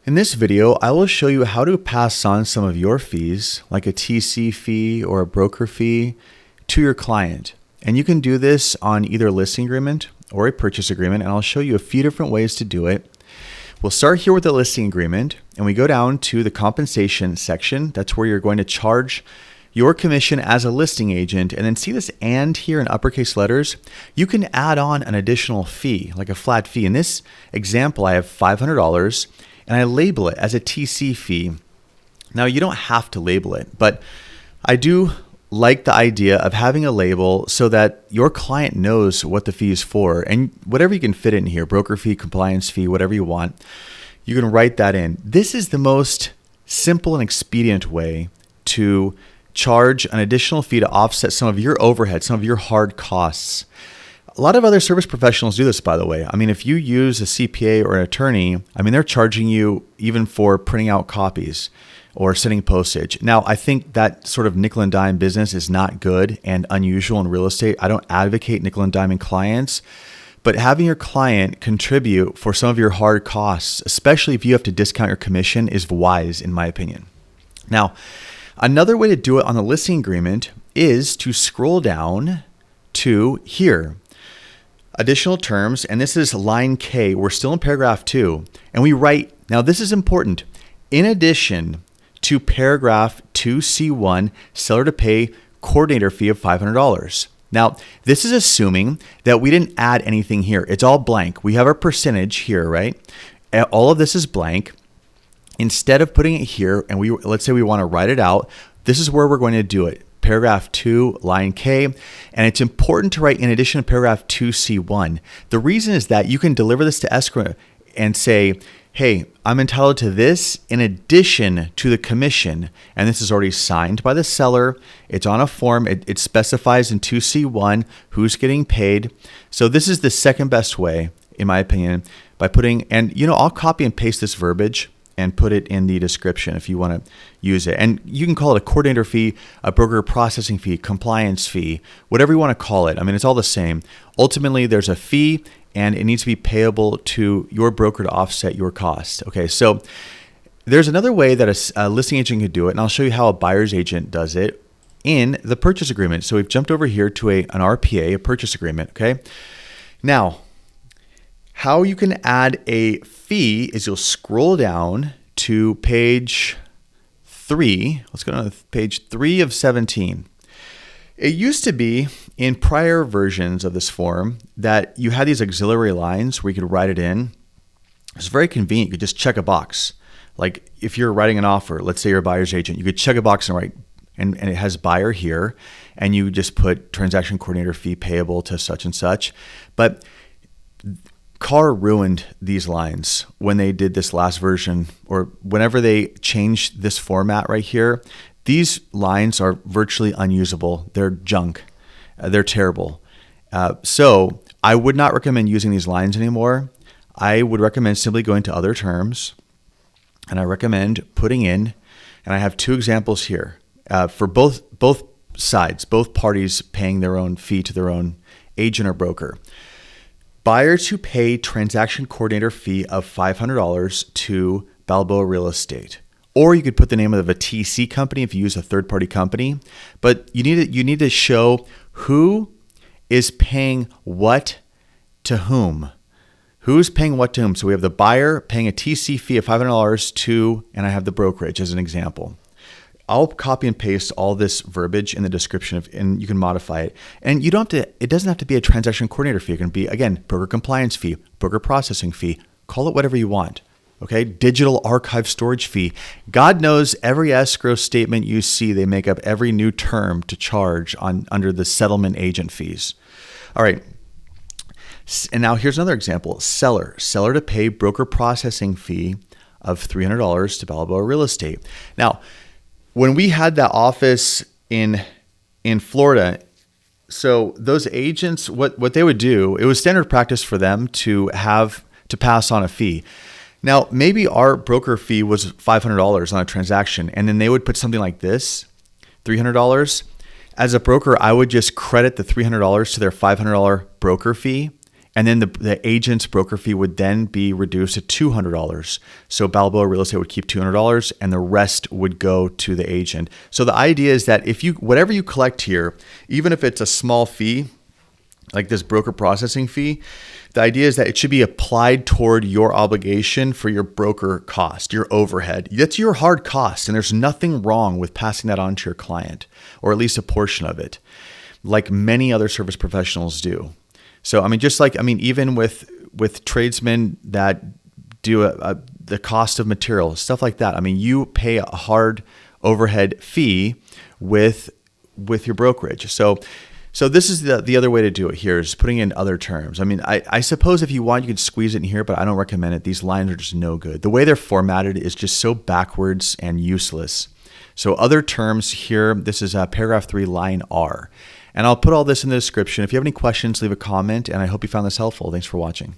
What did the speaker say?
In this video, I will show you how to pass on some of your fees, like a TC fee or a broker fee, to your client. And you can do this on either a listing agreement or a purchase agreement, and I'll show you a few different ways to do it. We'll start here with the listing agreement, and we go down to the compensation section. That's where you're going to charge your commission as a listing agent, and then see this "and" here in uppercase letters. You can add on an additional fee, like a flat fee. In this example, I have $500, and I label it as a TC fee. Now, you don't have to label it, but I do like the idea of having a label so that your client knows what the fee is for, and whatever you can fit in here, broker fee, compliance fee, whatever you want, you can write that in. This is the most simple and expedient way to charge an additional fee to offset some of your overhead, some of your hard costs. A lot of other service professionals do this, by the way. I mean, if you use a CPA or an attorney, I mean, they're charging you even for printing out copies or sending postage. Now, I think that sort of nickel and dime business is not good and unusual in real estate. I don't advocate nickel and diming clients, but having your client contribute for some of your hard costs, especially if you have to discount your commission, is wise, in my opinion. Now, another way to do it on the listing agreement is to scroll down to here. Additional terms, and this is line K. We're still in paragraph 2, and we write, now this is important, in addition to paragraph 2C1, seller to pay coordinator fee of $500. Now, this is assuming that we didn't add anything here. It's all blank. We have our percentage here, right? All of this is blank. Instead of putting it here, and let's say we want to write it out, this is where we're going to do it. Paragraph 2, line K, and it's important to write in addition to paragraph 2C1. The reason is that you can deliver this to escrow and say, hey, I'm entitled to this in addition to the commission, and this is already signed by the seller. It's on a form. It specifies in 2C1 who's getting paid. So this is the second best way, in my opinion, by putting, and I'll copy and paste this verbiage and put it in the description if you want to use it. And you can call it a coordinator fee, a broker processing fee, compliance fee, whatever you want to call it. I mean, it's all the same. Ultimately, there's a fee, and it needs to be payable to your broker to offset your cost. Okay, so there's another way that a listing agent could do it, and I'll show you how a buyer's agent does it in the purchase agreement. So we've jumped over here to an RPA, a purchase agreement, okay? Now, how you can add a fee is you'll scroll down to page 3. Let's go down to page 3 of 17. It used to be in prior versions of this form that you had these auxiliary lines where you could write it in. It's very convenient. You could just check a box. Like if you're writing an offer, let's say you're a buyer's agent, you could check a box and write, and it has buyer here, and you just put transaction coordinator fee payable to such and such. But Carr ruined these lines when they did this last version, or whenever they changed this format right here. These lines are virtually unusable. They're junk. They're terrible. So I would not recommend using these lines anymore. I would recommend simply going to other terms, and I recommend putting in, and I have 2 examples here for both sides, both parties paying their own fee to their own agent or broker. Buyer to pay transaction coordinator fee of $500 to Balboa Real Estate. Or you could put the name of a TC company if you use a third-party company. But you need to show who is paying what to whom. Who's paying what to whom? So we have the buyer paying a TC fee of $500 to, and I have the brokerage as an example. I'll copy and paste all this verbiage in the description, and you can modify it. And it doesn't have to be a transaction coordinator fee. It can be, again, broker compliance fee, broker processing fee. Call it whatever you want. Okay, digital archive storage fee. God knows every escrow statement you see, they make up every new term to charge under the settlement agent fees. All right. And now here's another example. Seller to pay broker processing fee of $300 to Balboa Real Estate. Now, when we had that office in Florida, so those agents, what they would do, it was standard practice for them to pass on a fee. Now, maybe our broker fee was $500 on a transaction, and then they would put something like this, $300. As a broker, I would just credit the $300 to their $500 broker fee And then the agent's broker fee would then be reduced to $200. So Balboa Real Estate would keep $200 and the rest would go to the agent. So the idea is that if you, whatever you collect here, even if it's a small fee, like this broker processing fee, the idea is that it should be applied toward your obligation for your broker cost, your overhead. That's your hard cost. And there's nothing wrong with passing that on to your client, or at least a portion of it, like many other service professionals do. So, even with tradesmen that do the cost of material, stuff like that. You pay a hard overhead fee with your brokerage. So this is the other way to do it here, is putting in other terms. I suppose if you want, you could squeeze it in here, but I don't recommend it. These lines are just no good. The way they're formatted is just so backwards and useless. So other terms here, this is paragraph 3, line R. And I'll put all this in the description. If you have any questions, leave a comment, and I hope you found this helpful. Thanks for watching.